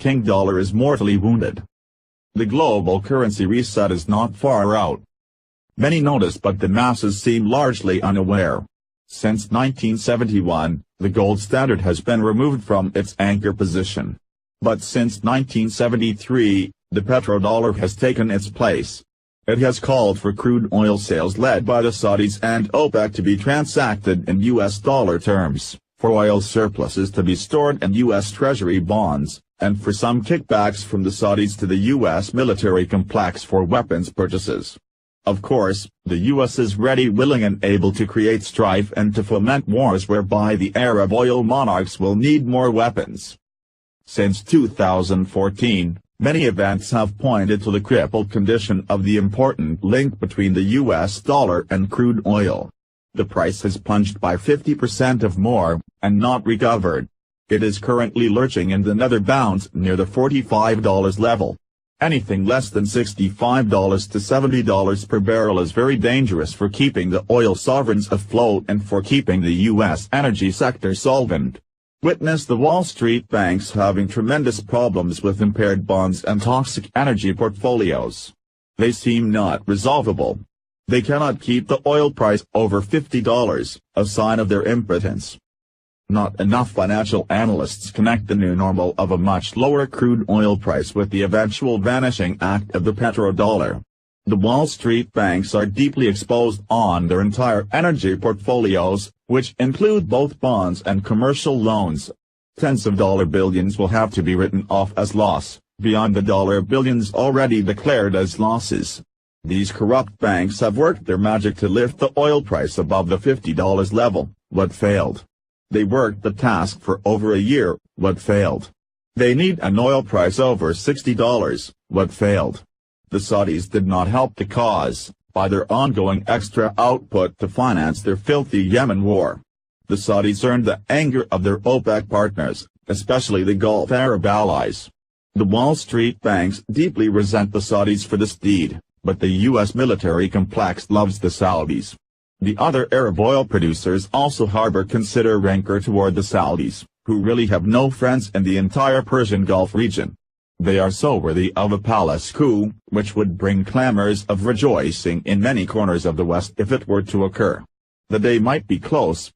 king dollar is mortally wounded. The global currency reset is not far out. Many notice, but the masses seem largely unaware. Since 1971, the gold standard has been removed from its anchor position. But since 1973, the petrodollar has taken its place. It has called for crude oil sales led by the Saudis and OPEC to be transacted in U.S. dollar terms, for oil surpluses to be stored in U.S. Treasury bonds, and for some kickbacks from the Saudis to the U.S. military complex for weapons purchases. Of course, the U.S. is ready, willing and able to create strife and to foment wars whereby the Arab oil monarchs will need more weapons. Since 2014, many events have pointed to the crippled condition of the important link between the U.S. dollar and crude oil. The price has plunged by 50% or more, and not recovered. It is currently lurching in the nether bounds near the $45 level. Anything less than $65 to $70 per barrel is very dangerous for keeping the oil sovereigns afloat and for keeping the U.S. energy sector solvent. Witness the Wall Street banks having tremendous problems with impaired bonds and toxic energy portfolios. They seem not resolvable. They cannot keep the oil price over $50, a sign of their impotence. Not enough financial analysts connect the new normal of a much lower crude oil price with the eventual vanishing act of the petrodollar. The Wall Street banks are deeply exposed on their entire energy portfolios, which include both bonds and commercial loans. Tens of dollar billions will have to be written off as loss, beyond the dollar billions already declared as losses. These corrupt banks have worked their magic to lift the oil price above the $50 level, but failed. They worked the task for over a year, but failed. They need an oil price over $60, but failed. The Saudis did not help the cause, by their ongoing extra output to finance their filthy Yemen war. The Saudis earned the anger of their OPEC partners, especially the Gulf Arab allies. The Wall Street banks deeply resent the Saudis for this deed, but the U.S. military complex loves the Saudis. The other Arab oil producers also harbor consider rancor toward the Saudis, who really have no friends in the entire Persian Gulf region. They are so worthy of a palace coup, which would bring clamors of rejoicing in many corners of the West if it were to occur. The day might be close.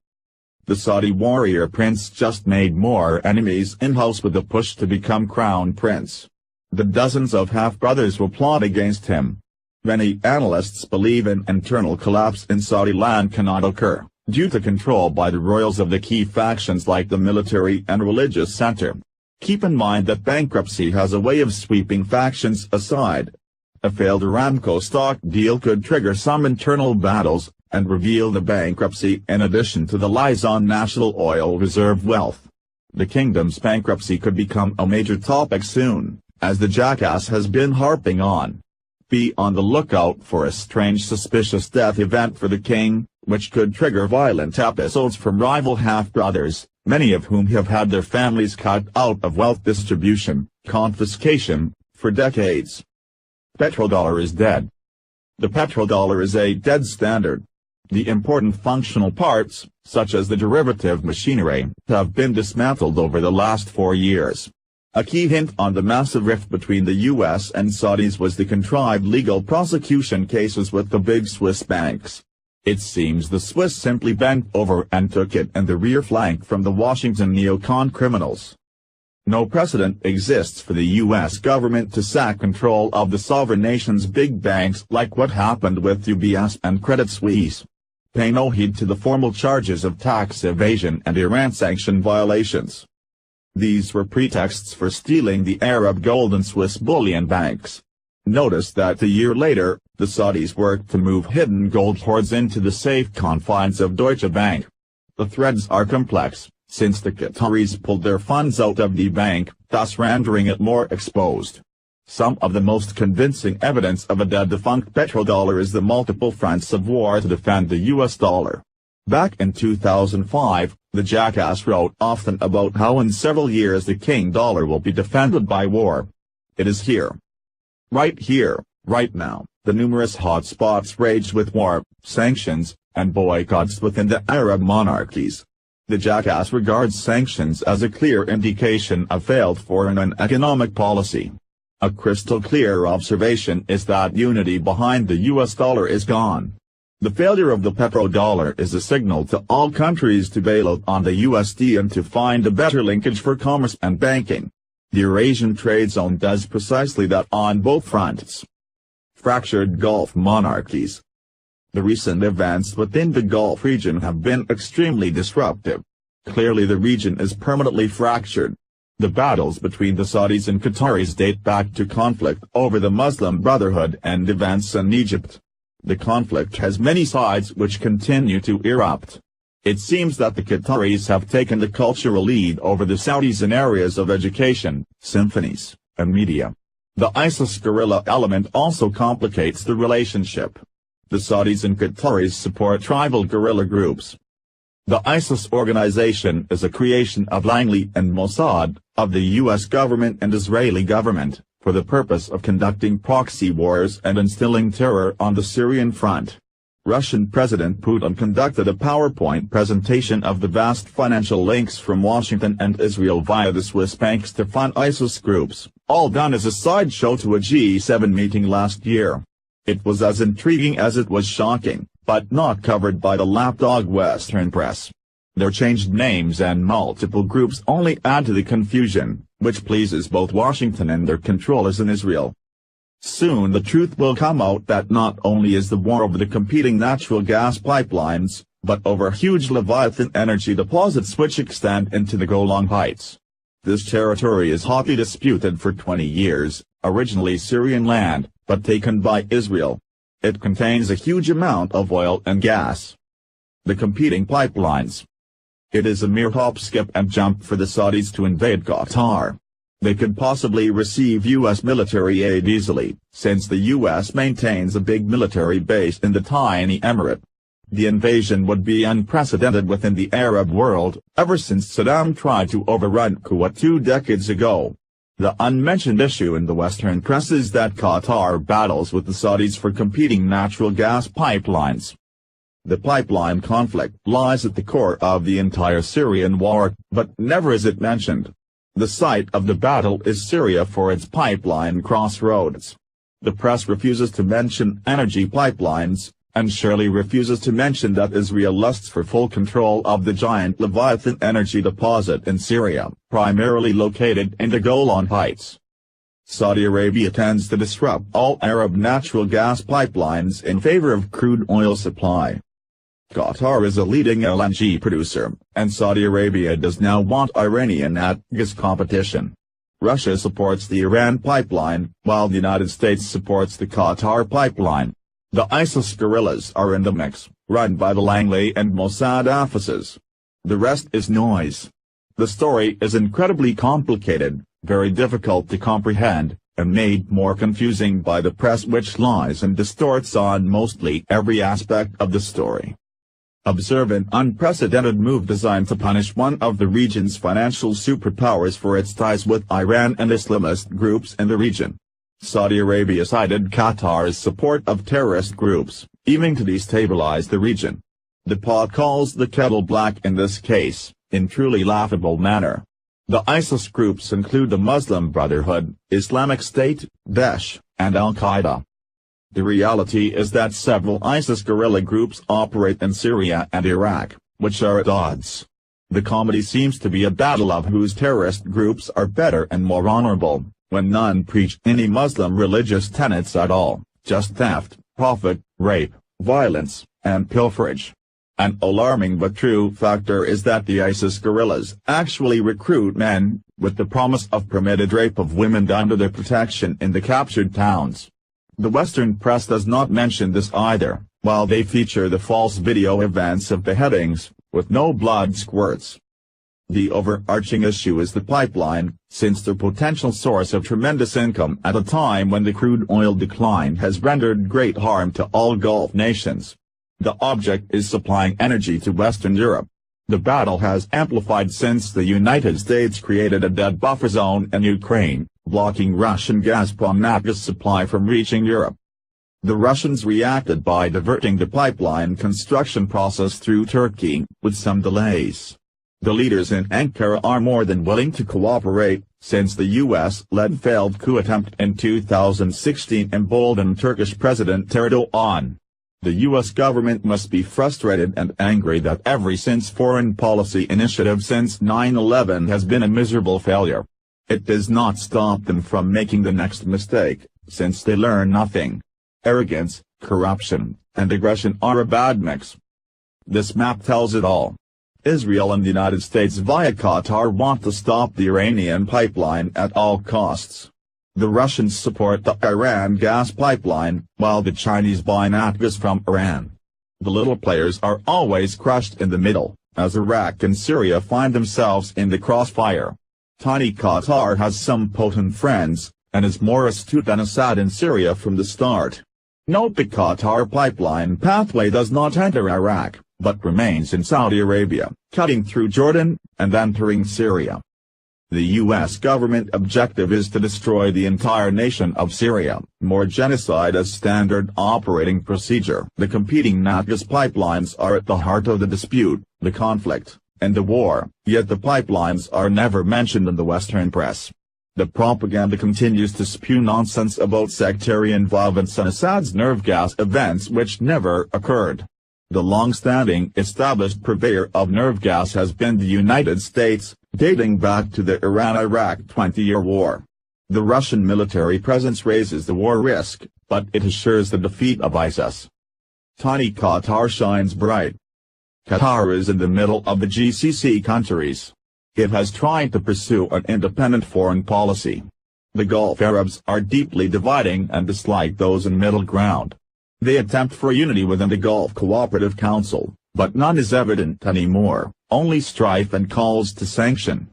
The Saudi warrior prince just made more enemies in-house with the push to become crown prince. The dozens of half-brothers will plot against him. Many analysts believe an internal collapse in Saudi land cannot occur, due to control by the royals of the key factions like the military and religious center. Keep in mind that bankruptcy has a way of sweeping factions aside. A failed Aramco stock deal could trigger some internal battles, and reveal the bankruptcy in addition to the lies on national oil reserve wealth. The kingdom's bankruptcy could become a major topic soon, as the jackass has been harping on. Be on the lookout for a strange suspicious death event for the king, which could trigger violent episodes from rival half-brothers, many of whom have had their families cut out of wealth distribution, confiscation, for decades. Petrodollar is dead. The petrodollar is a dead standard. The important functional parts, such as the derivative machinery, have been dismantled over the last 4 years. A key hint on the massive rift between the U.S. and Saudis was the contrived legal prosecution cases with the big Swiss banks. It seems the Swiss simply bent over and took it in the rear flank from the Washington neocon criminals. No precedent exists for the U.S. government to sack control of the sovereign nation's big banks like what happened with UBS and Credit Suisse. Pay no heed to the formal charges of tax evasion and Iran sanction violations. These were pretexts for stealing the Arab gold and Swiss bullion banks. Notice that a year later, the Saudis worked to move hidden gold hoards into the safe confines of Deutsche Bank. The threads are complex, since the Qataris pulled their funds out of the bank, thus rendering it more exposed. Some of the most convincing evidence of a dead-defunct petrodollar is the multiple fronts of war to defend the U.S. dollar. Back in 2005, the jackass wrote often about how in several years the king dollar will be defended by war. It is here. Right here, right now, the numerous hotspots rage with war, sanctions, and boycotts within the Arab monarchies. The jackass regards sanctions as a clear indication of failed foreign and economic policy. A crystal clear observation is that unity behind the US dollar is gone. The failure of the petrodollar is a signal to all countries to bail out on the USD and to find a better linkage for commerce and banking. The Eurasian trade zone does precisely that on both fronts. Fractured Gulf monarchies. The recent events within the Gulf region have been extremely disruptive. Clearly the region is permanently fractured. The battles between the Saudis and Qataris date back to conflict over the Muslim Brotherhood and events in Egypt. The conflict has many sides which continue to erupt. It seems that the Qataris have taken the cultural lead over the Saudis in areas of education, symphonies, and media. The ISIS guerrilla element also complicates the relationship. The Saudis and Qataris support tribal guerrilla groups. The ISIS organization is a creation of Langley and Mossad, of the U.S. government and Israeli government, for the purpose of conducting proxy wars and instilling terror on the Syrian front. Russian President Putin conducted a PowerPoint presentation of the vast financial links from Washington and Israel via the Swiss banks to fund ISIS groups, all done as a sideshow to a G7 meeting last year. It was as intriguing as it was shocking, but not covered by the lapdog Western press. Their changed names and multiple groups only add to the confusion, which pleases both Washington and their controllers in Israel. Soon the truth will come out that not only is the war over the competing natural gas pipelines, but over huge Leviathan energy deposits which extend into the Golan Heights. This territory is hotly disputed for 20 years, originally Syrian land, but taken by Israel. It contains a huge amount of oil and gas. The competing pipelines. It is a mere hop, skip and jump for the Saudis to invade Qatar. They could possibly receive U.S. military aid easily, since the U.S. maintains a big military base in the tiny emirate. The invasion would be unprecedented within the Arab world, ever since Saddam tried to overrun Kuwait 2 decades ago. The unmentioned issue in the Western press is that Qatar battles with the Saudis for competing natural gas pipelines. The pipeline conflict lies at the core of the entire Syrian war, but never is it mentioned. The site of the battle is Syria for its pipeline crossroads. The press refuses to mention energy pipelines, and surely refuses to mention that Israel lusts for full control of the giant Leviathan energy deposit in Syria, primarily located in the Golan Heights. Saudi Arabia tends to disrupt all Arab natural gas pipelines in favor of crude oil supply. Qatar is a leading LNG producer, and Saudi Arabia does now want Iranian gas competition. Russia supports the Iran pipeline, while the United States supports the Qatar pipeline. The ISIS guerrillas are in the mix, run by the Langley and Mossad offices. The rest is noise. The story is incredibly complicated, very difficult to comprehend, and made more confusing by the press which lies and distorts on mostly every aspect of the story. Observe an unprecedented move designed to punish one of the region's financial superpowers for its ties with Iran and Islamist groups in the region. Saudi Arabia cited Qatar's support of terrorist groups, aiming to destabilize the region. The pot calls the kettle black in this case, in truly laughable manner. The ISIS groups include the Muslim Brotherhood, Islamic State, Daesh, and Al-Qaeda. The reality is that several ISIS guerrilla groups operate in Syria and Iraq, which are at odds. The comedy seems to be a battle of whose terrorist groups are better and more honorable, when none preach any Muslim religious tenets at all, just theft, profit, rape, violence, and pilferage. An alarming but true factor is that the ISIS guerrillas actually recruit men, with the promise of permitted rape of women under their protection in the captured towns. The Western press does not mention this either, while they feature the false video events of beheadings, with no blood squirts. The overarching issue is the pipeline, since their potential source of tremendous income at a time when the crude oil decline has rendered great harm to all Gulf nations. The object is supplying energy to Western Europe. The battle has amplified since the United States created a dead buffer zone in Ukraine, blocking Russian Gazprom gas supply from reaching Europe. The Russians reacted by diverting the pipeline construction process through Turkey, with some delays. The leaders in Ankara are more than willing to cooperate, since the US-led failed coup attempt in 2016 emboldened Turkish President Erdogan. The US government must be frustrated and angry that every foreign policy initiative since 9/11 has been a miserable failure. It does not stop them from making the next mistake, since they learn nothing. Arrogance, corruption, and aggression are a bad mix. This map tells it all. Israel and the United States via Qatar want to stop the Iranian pipeline at all costs. The Russians support the Iran gas pipeline, while the Chinese buy nat gas from Iran. The little players are always crushed in the middle, as Iraq and Syria find themselves in the crossfire. Tiny Qatar has some potent friends, and is more astute than Assad in Syria from the start. Note the Qatar pipeline pathway does not enter Iraq, but remains in Saudi Arabia, cutting through Jordan, and entering Syria. The U.S. government objective is to destroy the entire nation of Syria, more genocide as standard operating procedure. The competing nat gas pipelines are at the heart of the dispute, the conflict, and the war, yet the pipelines are never mentioned in the Western press. The propaganda continues to spew nonsense about sectarian violence and Assad's nerve gas events which never occurred. The long-standing established purveyor of nerve gas has been the United States, dating back to the Iran-Iraq 20-year war. The Russian military presence raises the war risk, but it assures the defeat of ISIS. Tiny Qatar shines bright. Qatar is in the middle of the GCC countries. It has tried to pursue an independent foreign policy. The Gulf Arabs are deeply dividing and dislike those in middle ground. They attempt for unity within the Gulf Cooperative Council, but none is evident anymore, only strife and calls to sanction.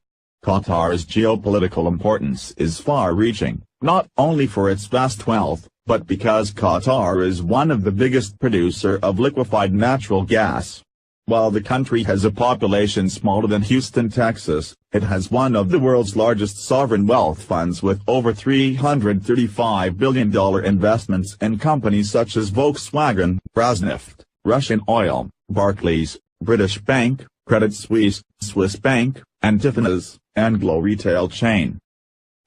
Qatar's geopolitical importance is far-reaching, not only for its vast wealth, but because Qatar is one of the biggest producer of liquefied natural gas. While the country has a population smaller than Houston, Texas, it has one of the world's largest sovereign wealth funds with over $335 billion investments in companies such as Volkswagen, Rosneft, Russian Oil, Barclays, British Bank, Credit Suisse, Swiss Bank, and Tiffany's, Anglo retail chain.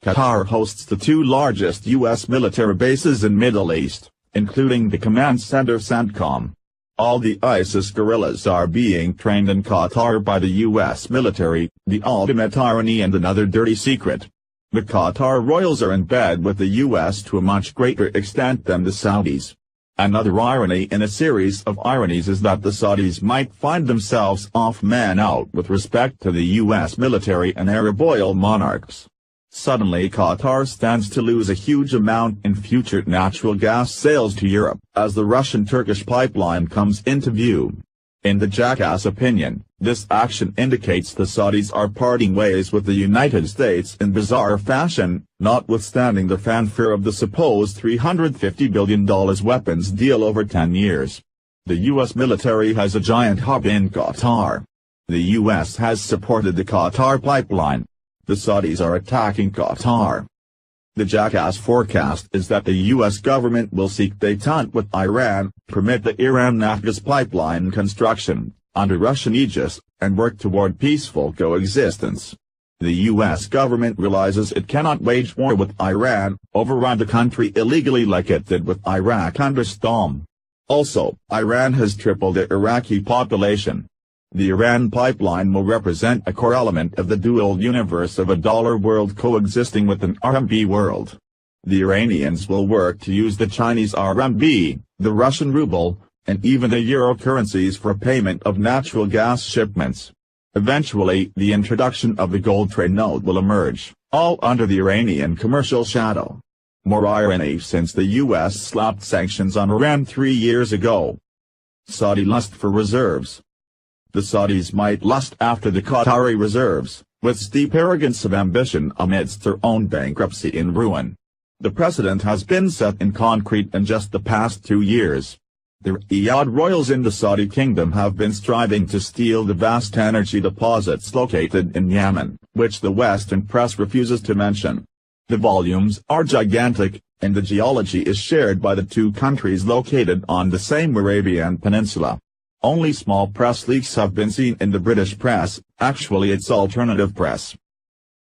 Qatar hosts the two largest U.S. military bases in Middle East, including the command center CENTCOM. All the ISIS guerrillas are being trained in Qatar by the U.S. military, the ultimate irony and another dirty secret. The Qatar royals are in bed with the U.S. to a much greater extent than the Saudis. Another irony in a series of ironies is that the Saudis might find themselves off man out with respect to the U.S. military and Arab oil monarchs. Suddenly Qatar stands to lose a huge amount in future natural gas sales to Europe, as the Russian-Turkish pipeline comes into view. In the Jackass opinion, this action indicates the Saudis are parting ways with the United States in bizarre fashion, notwithstanding the fanfare of the supposed $350 billion weapons deal over 10 years. The U.S. military has a giant hub in Qatar. The U.S. has supported the Qatar pipeline. The Saudis are attacking Qatar. The Jackass forecast is that the U.S. government will seek détente with Iran, permit the Iran nat gas pipeline construction, under Russian aegis, and work toward peaceful coexistence. The U.S. government realizes it cannot wage war with Iran, overrun the country illegally like it did with Iraq under Saddam. Also, Iran has tripled the Iraqi population. The Iran pipeline will represent a core element of the dual universe of a dollar world coexisting with an RMB world. The Iranians will work to use the Chinese RMB, the Russian ruble, and even the euro currencies for payment of natural gas shipments. Eventually, the introduction of the gold trade note will emerge, all under the Iranian commercial shadow. More irony since the U.S. slapped sanctions on Iran 3 years ago. Saudi lust for reserves. The Saudis might lust after the Qatari reserves, with steep arrogance of ambition amidst their own bankruptcy and ruin. The precedent has been set in concrete in just the past 2 years. The Riyadh royals in the Saudi kingdom have been striving to steal the vast energy deposits located in Yemen, which the Western press refuses to mention. The volumes are gigantic, and the geology is shared by the two countries located on the same Arabian Peninsula. Only small press leaks have been seen in the British press, actually it's alternative press.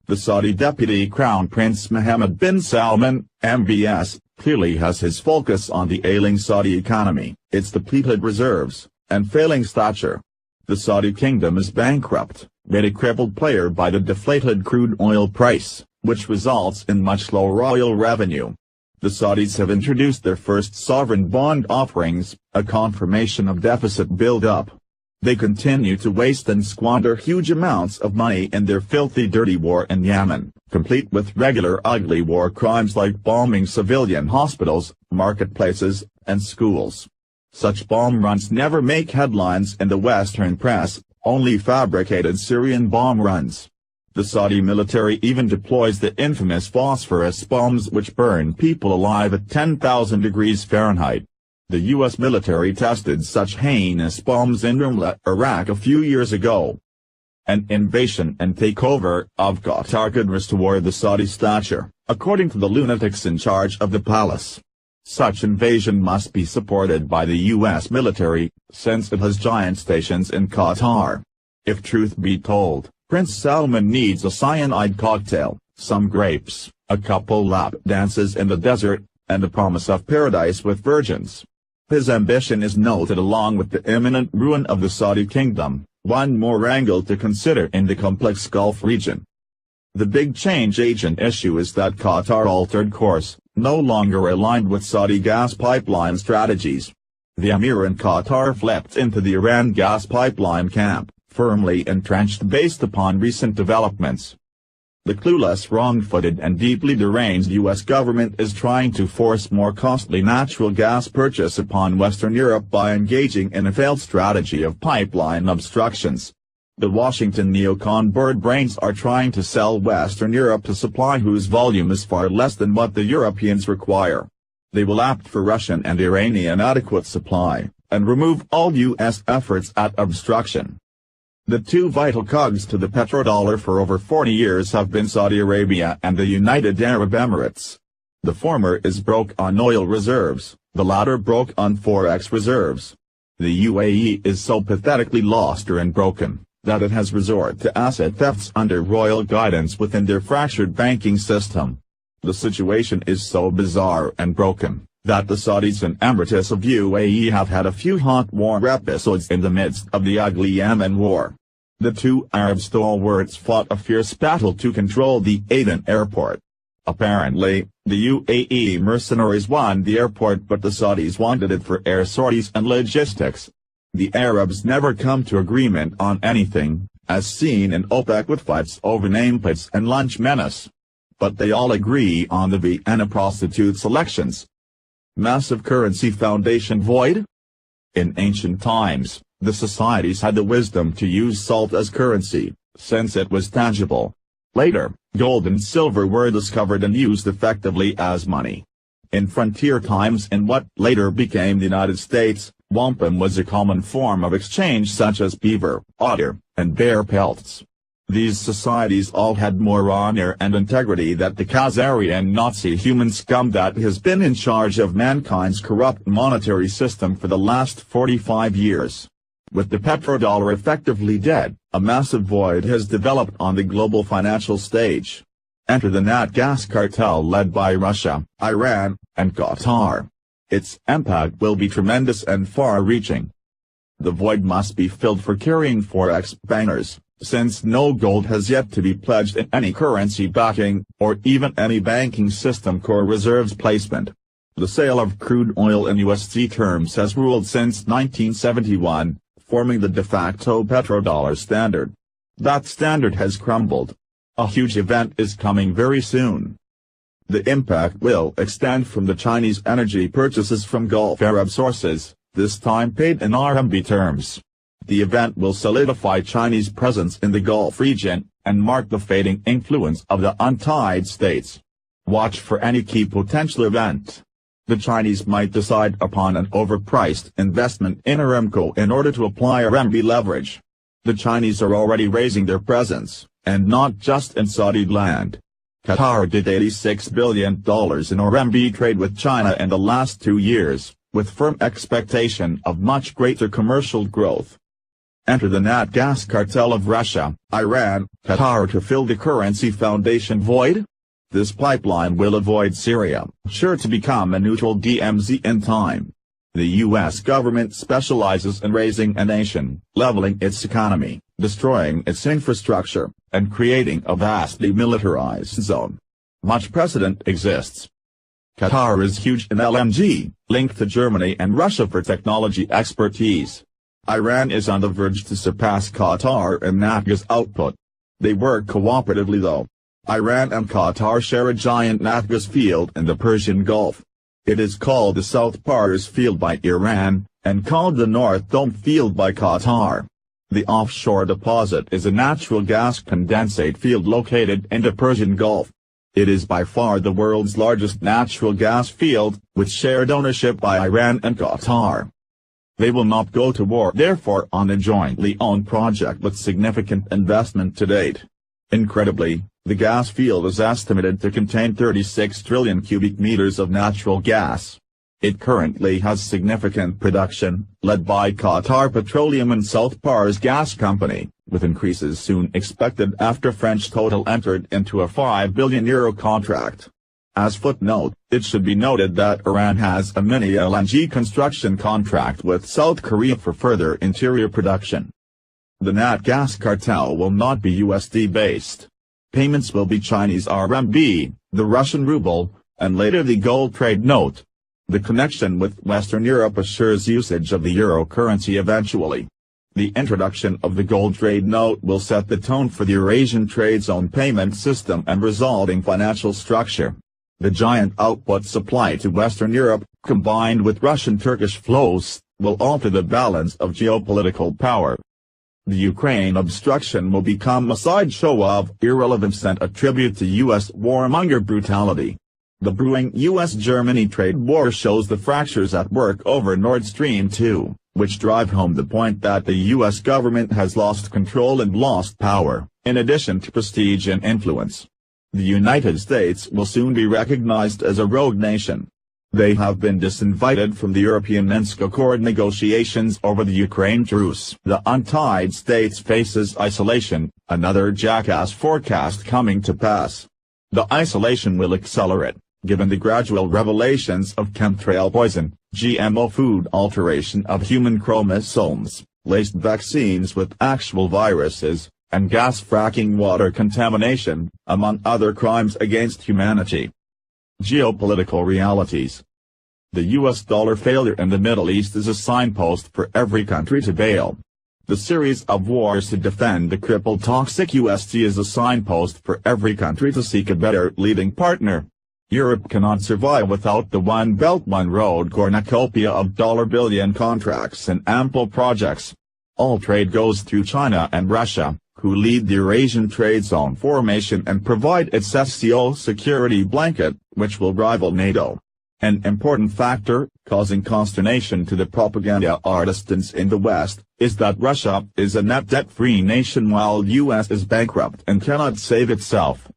The Saudi Deputy Crown Prince Mohammed bin Salman, MBS, clearly has his focus on the ailing Saudi economy, its depleted reserves, and failing stature. The Saudi kingdom is bankrupt, made a crippled player by the deflated crude oil price, which results in much lower oil revenue. The Saudis have introduced their first sovereign bond offerings, a confirmation of deficit build-up. They continue to waste and squander huge amounts of money in their filthy dirty war in Yemen, complete with regular ugly war crimes like bombing civilian hospitals, marketplaces, and schools. Such bomb runs never make headlines in the Western press, only fabricated Syrian bomb runs. The Saudi military even deploys the infamous phosphorus bombs which burn people alive at 10,000 degrees Fahrenheit. The U.S. military tested such heinous bombs in Ramla, Iraq a few years ago. An invasion and takeover of Qatar could restore the Saudi stature, according to the lunatics in charge of the palace. Such invasion must be supported by the U.S. military, since it has giant stations in Qatar. If truth be told, Prince Salman needs a cyanide cocktail, some grapes, a couple lap dances in the desert, and a promise of paradise with virgins. His ambition is noted along with the imminent ruin of the Saudi kingdom, one more angle to consider in the complex Gulf region. The big change agent issue is that Qatar altered course, no longer aligned with Saudi gas pipeline strategies. The Emir in Qatar flipped into the Iran gas pipeline camp, firmly entrenched based upon recent developments. The clueless, wrong-footed and deeply deranged U.S. government is trying to force more costly natural gas purchase upon Western Europe by engaging in a failed strategy of pipeline obstructions. The Washington neocon bird brains are trying to sell Western Europe a supply whose volume is far less than what the Europeans require. They will opt for Russian and Iranian adequate supply, and remove all U.S. efforts at obstruction. The two vital cogs to the petrodollar for over 40 years have been Saudi Arabia and the United Arab Emirates. The former is broke on oil reserves, the latter broke on forex reserves. The UAE is so pathetically lost and broken, that it has resorted to asset thefts under royal guidance within their fractured banking system. The situation is so bizarre and broken, that the Saudis and Emirates of UAE have had a few hot war episodes in the midst of the ugly Yemen war. The two Arab stalwarts fought a fierce battle to control the Aden airport. Apparently, the UAE mercenaries won the airport but the Saudis wanted it for air sorties and logistics. The Arabs never come to agreement on anything, as seen in OPEC with fights over nameplates and lunch menus. But they all agree on the Vienna prostitutes elections. Massive currency foundation void? In ancient times, the societies had the wisdom to use salt as currency, since it was tangible. Later, gold and silver were discovered and used effectively as money. In frontier times in what later became the United States, wampum was a common form of exchange such as beaver, otter, and bear pelts. These societies all had more honor and integrity than the Khazarian Nazi human scum that has been in charge of mankind's corrupt monetary system for the last 45 years. With the petrodollar effectively dead, a massive void has developed on the global financial stage. Enter the Nat gas cartel led by Russia, Iran, and Qatar. Its impact will be tremendous and far-reaching. The void must be filled for carrying forex bangers, since no gold has yet to be pledged in any currency backing, or even any banking system core reserves placement. The sale of crude oil in USD terms has ruled since 1971, forming the de facto petrodollar standard. That standard has crumbled. A huge event is coming very soon. The impact will extend from the Chinese energy purchases from Gulf Arab sources, this time paid in RMB terms. The event will solidify Chinese presence in the Gulf region, and mark the fading influence of the untied states. Watch for any key potential event. The Chinese might decide upon an overpriced investment in Aramco in order to apply RMB leverage. The Chinese are already raising their presence, and not just in Saudi land. Qatar did $86 billion in RMB trade with China in the last 2 years, with firm expectation of much greater commercial growth. Enter the nat gas cartel of Russia, Iran, Qatar to fill the currency foundation void? This pipeline will avoid Syria, sure to become a neutral DMZ in time. The U.S. government specializes in raising a nation, leveling its economy, destroying its infrastructure, and creating a vastly militarized zone. Much precedent exists. Qatar is huge in LNG, linked to Germany and Russia for technology expertise. Iran is on the verge to surpass Qatar in natgas output. They work cooperatively though. Iran and Qatar share a giant natgas field in the Persian Gulf. It is called the South Pars Field by Iran, and called the North Dome Field by Qatar. The offshore deposit is a natural gas condensate field located in the Persian Gulf. It is by far the world's largest natural gas field, with shared ownership by Iran and Qatar. They will not go to war therefore on a jointly owned project with significant investment to date. Incredibly, the gas field is estimated to contain 36 trillion cubic meters of natural gas. It currently has significant production, led by Qatar Petroleum and South Pars Gas Company, with increases soon expected after French Total entered into a €5 billion contract. As footnote, it should be noted that Iran has a mini LNG construction contract with South Korea for further interior production. The nat gas cartel will not be USD-based. Payments will be Chinese RMB, the Russian ruble, and later the gold trade note. The connection with Western Europe assures usage of the euro currency eventually. The introduction of the gold trade note will set the tone for the Eurasian trade zone payment system and resulting financial structure. The giant output supply to Western Europe, combined with Russian-Turkish flows, will alter the balance of geopolitical power. The Ukraine obstruction will become a sideshow of irrelevance and a tribute to U.S. warmonger brutality. The brewing U.S.-Germany trade war shows the fractures at work over Nord Stream 2, which drive home the point that the U.S. government has lost control and lost power, in addition to prestige and influence. The United States will soon be recognized as a rogue nation. They have been disinvited from the European Minsk Accord negotiations over the Ukraine truce. The United States faces isolation, another jackass forecast coming to pass. The isolation will accelerate, given the gradual revelations of chemtrail poison, GMO food alteration of human chromosomes, laced vaccines with actual viruses, and gas fracking water contamination, among other crimes against humanity. Geopolitical realities. The US dollar failure in the Middle East is a signpost for every country to bail. The series of wars to defend the crippled toxic USD is a signpost for every country to seek a better leading partner. Europe cannot survive without the One Belt One Road cornucopia of dollar billion contracts and ample projects. All trade goes through China and Russia, who lead the Eurasian trade zone formation and provide its SCO security blanket, which will rival NATO. An important factor, causing consternation to the propaganda artisans in the West, is that Russia is a net debt-free nation while US is bankrupt and cannot save itself.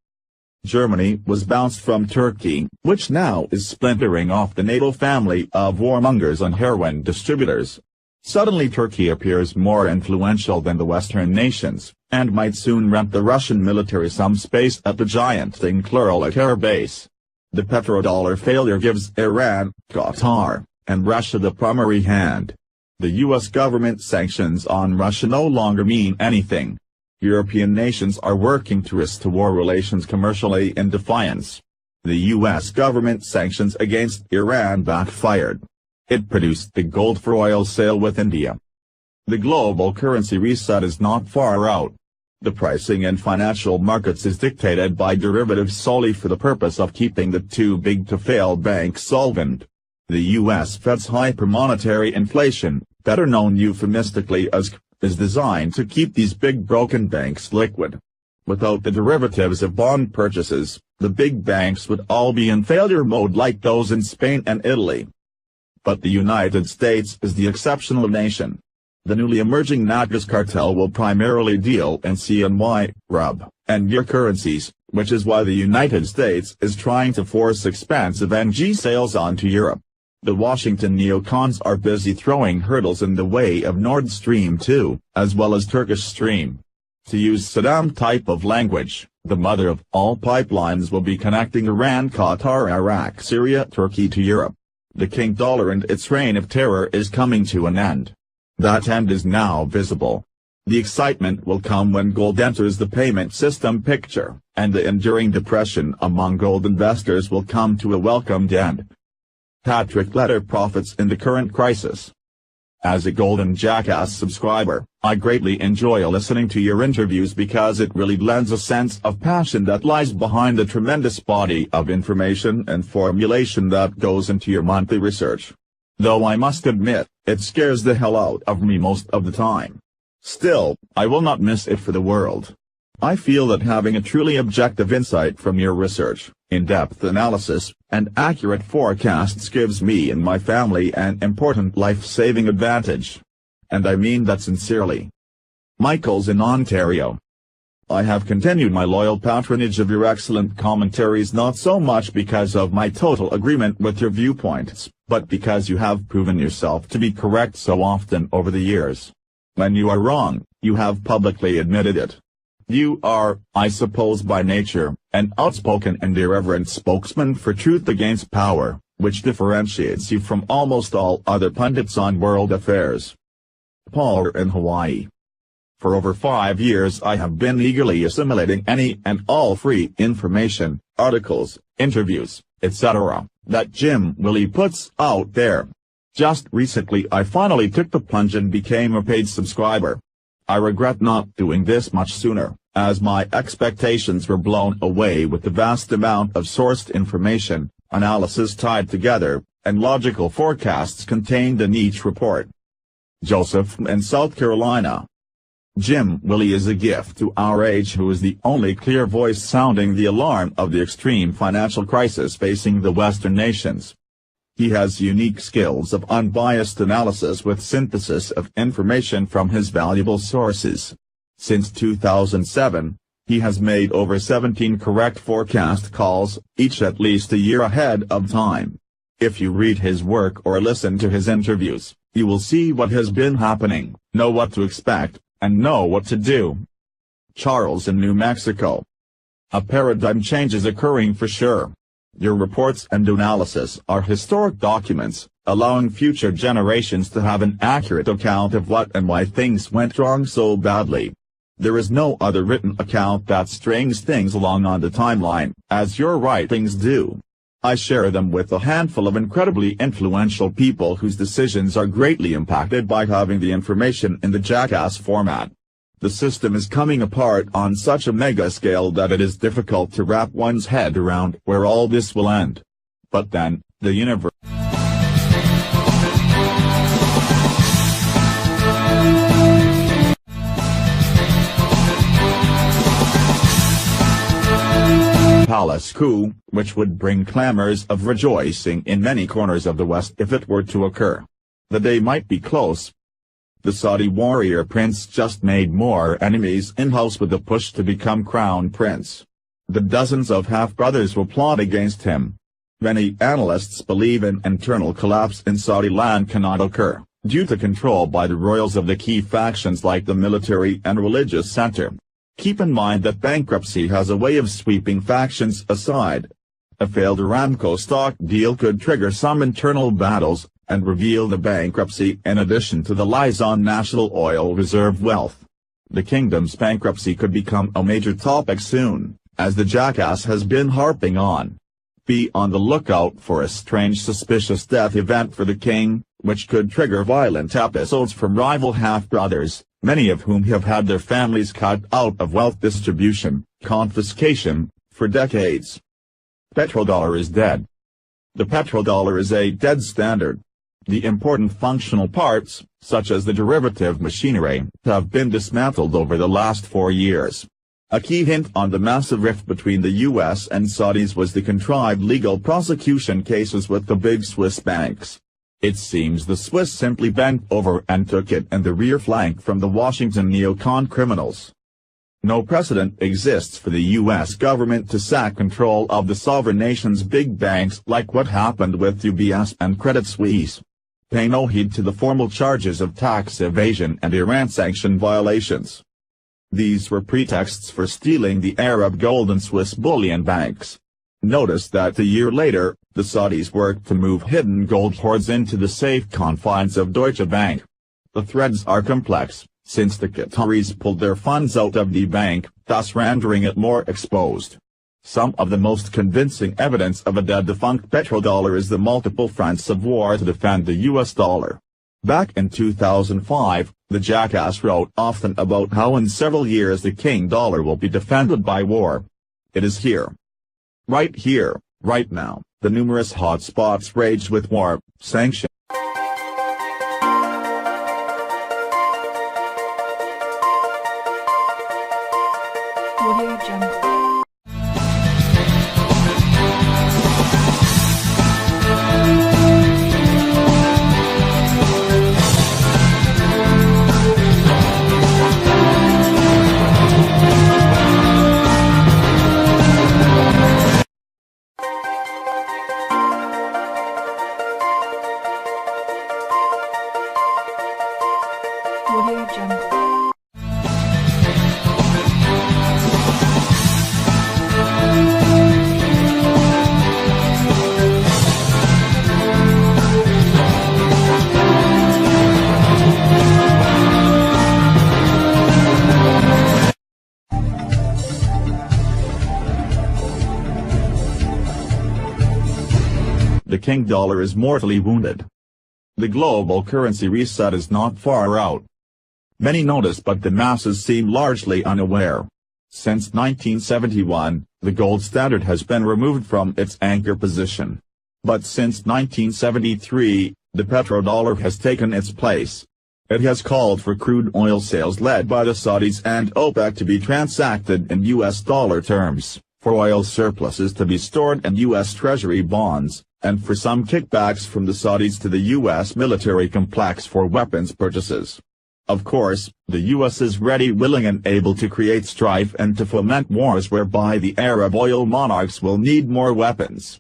Germany was bounced from Turkey, which now is splintering off the NATO family of warmongers and heroin distributors. Suddenly Turkey appears more influential than the Western nations, and might soon rent the Russian military some space at the giant Incirlik air base. The petrodollar failure gives Iran, Qatar, and Russia the primary hand. The U.S. government sanctions on Russia no longer mean anything. European nations are working to restore relations commercially in defiance. The U.S. government sanctions against Iran backfired. It produced the gold for oil sale with India. The global currency reset is not far out. The pricing in financial markets is dictated by derivatives solely for the purpose of keeping the too-big-to-fail banks solvent. The U.S. Fed's hypermonetary inflation, better known euphemistically as CP, is designed to keep these big broken banks liquid. Without the derivatives of bond purchases, the big banks would all be in failure mode like those in Spain and Italy. But the United States is the exceptional nation. The newly emerging natgas cartel will primarily deal in CNY, RUB, and year currencies, which is why the United States is trying to force expansive NG sales onto Europe. The Washington neocons are busy throwing hurdles in the way of Nord Stream 2, as well as Turkish Stream. To use Saddam type of language, the mother of all pipelines will be connecting Iran, Qatar, Iraq, Syria, Turkey to Europe. The King Dollar and its reign of terror is coming to an end. That end is now visible. The excitement will come when gold enters the payment system picture, and the enduring depression among gold investors will come to a welcomed end. Patrick Letter profits in the current crisis. As a Golden Jackass subscriber, I greatly enjoy listening to your interviews because it really lends a sense of passion that lies behind the tremendous body of information and formulation that goes into your monthly research. Though I must admit, it scares the hell out of me most of the time. Still, I will not miss it for the world. I feel that having a truly objective insight from your research, in-depth analysis, and accurate forecasts gives me and my family an important life-saving advantage. And I mean that sincerely. Michael's in Ontario. I have continued my loyal patronage of your excellent commentaries not so much because of my total agreement with your viewpoints, but because you have proven yourself to be correct so often over the years. When you are wrong, you have publicly admitted it. You are, I suppose by nature, an outspoken and irreverent spokesman for truth against power, which differentiates you from almost all other pundits on world affairs. Paul in Hawaii. For over 5 years I have been eagerly assimilating any and all free information, articles, interviews, etc., that Jim Willie puts out there. Just recently I finally took the plunge and became a paid subscriber. I regret not doing this much sooner, as my expectations were blown away with the vast amount of sourced information, analysis tied together, and logical forecasts contained in each report. Joseph in South Carolina. Jim Willie is a gift to our age who is the only clear voice sounding the alarm of the extreme financial crisis facing the Western nations. He has unique skills of unbiased analysis with synthesis of information from his valuable sources. Since 2007, he has made over 17 correct forecast calls, each at least a year ahead of time. If you read his work or listen to his interviews, you will see what has been happening, know what to expect, and know what to do. Charles in New Mexico. A paradigm change is occurring for sure. Your reports and analysis are historic documents, allowing future generations to have an accurate account of what and why things went wrong so badly. There is no other written account that strings things along on the timeline, as your writings do. I share them with a handful of incredibly influential people whose decisions are greatly impacted by having the information in the Jackass format. The system is coming apart on such a mega scale that it is difficult to wrap one's head around where all this will end. But then, the universe. Palace coup, which would bring clamors of rejoicing in many corners of the West if it were to occur. The day might be close. The Saudi warrior prince just made more enemies in-house with the push to become crown prince. The dozens of half-brothers will plot against him. Many analysts believe an internal collapse in Saudi land cannot occur, due to control by the royals of the key factions like the military and religious center. Keep in mind that bankruptcy has a way of sweeping factions aside. A failed Aramco stock deal could trigger some internal battles, and reveal the bankruptcy in addition to the lies on national oil reserve wealth. The kingdom's bankruptcy could become a major topic soon, as the Jackass has been harping on. Be on the lookout for a strange suspicious death event for the king, which could trigger violent episodes from rival half-brothers, many of whom have had their families cut out of wealth distribution, confiscation, for decades. Petrodollar is dead. The petrodollar is a dead standard. The important functional parts, such as the derivative machinery, have been dismantled over the last 4 years. A key hint on the massive rift between the US and Saudis was the contrived legal prosecution cases with the big Swiss banks. It seems the Swiss simply bent over and took it in the rear flank from the Washington neocon criminals. No precedent exists for the U.S. government to sack control of the sovereign nation's big banks like what happened with UBS and Credit Suisse. Pay no heed to the formal charges of tax evasion and Iran sanction violations. These were pretexts for stealing the Arab gold and Swiss bullion banks. Notice that a year later, the Saudis worked to move hidden gold hoards into the safe confines of Deutsche Bank. The threads are complex, since the Qataris pulled their funds out of the bank, thus rendering it more exposed. Some of the most convincing evidence of a dead-defunct petrodollar is the multiple fronts of war to defend the US dollar. Back in 2005, the jackass wrote often about how in several years the king dollar will be defended by war. It is here. Right here, right now, the numerous hotspots rage with war, sanctions. Audio Jungle. Audio Jungle. The king dollar is mortally wounded. The global currency reset is not far out. Many notice but the masses seem largely unaware. Since 1971, the gold standard has been removed from its anchor position. But since 1973, the petrodollar has taken its place. It has called for crude oil sales led by the Saudis and OPEC to be transacted in US dollar terms, for oil surpluses to be stored in US Treasury bonds, and for some kickbacks from the Saudis to the US military complex for weapons purchases. Of course, the US is ready, willing and able to create strife and to foment wars whereby the Arab oil monarchs will need more weapons.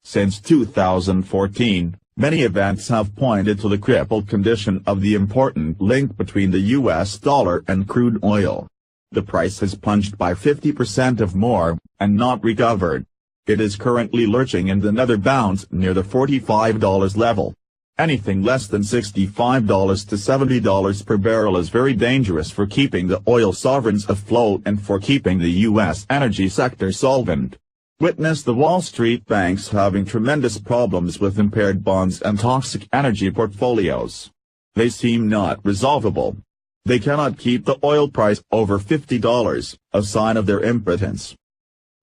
Since 2014, many events have pointed to the crippled condition of the important link between the US dollar and crude oil. The price has plunged by 50% or more, and not recovered. It is currently lurching in the nether bounds near the $45 level. Anything less than $65 to $70 per barrel is very dangerous for keeping the oil sovereigns afloat and for keeping the U.S. energy sector solvent. Witness the Wall Street banks having tremendous problems with impaired bonds and toxic energy portfolios. They seem not resolvable. They cannot keep the oil price over $50, a sign of their impotence.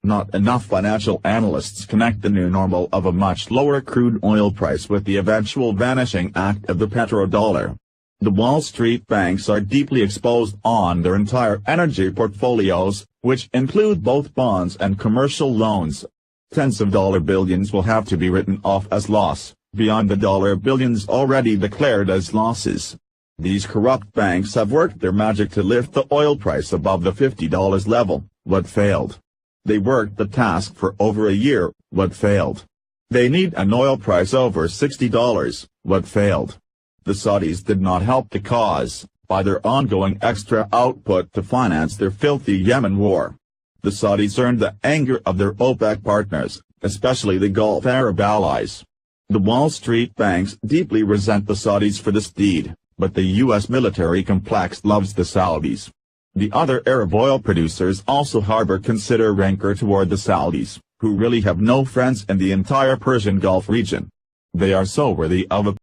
Not enough financial analysts connect the new normal of a much lower crude oil price with the eventual vanishing act of the petrodollar. The Wall Street banks are deeply exposed on their entire energy portfolios, which include both bonds and commercial loans. Tens of dollar billions will have to be written off as loss, beyond the dollar billions already declared as losses. These corrupt banks have worked their magic to lift the oil price above the $50 level, but failed. They worked the task for over a year, but failed. They need an oil price over $60, but failed. The Saudis did not help the cause, by their ongoing extra output to finance their filthy Yemen war. The Saudis earned the anger of their OPEC partners, especially the Gulf Arab allies. The Wall Street banks deeply resent the Saudis for this deed, but the U.S. military complex loves the Saudis. The other Arab oil producers also harbor rancor toward the Saudis, who really have no friends in the entire Persian Gulf region. They are so worthy of a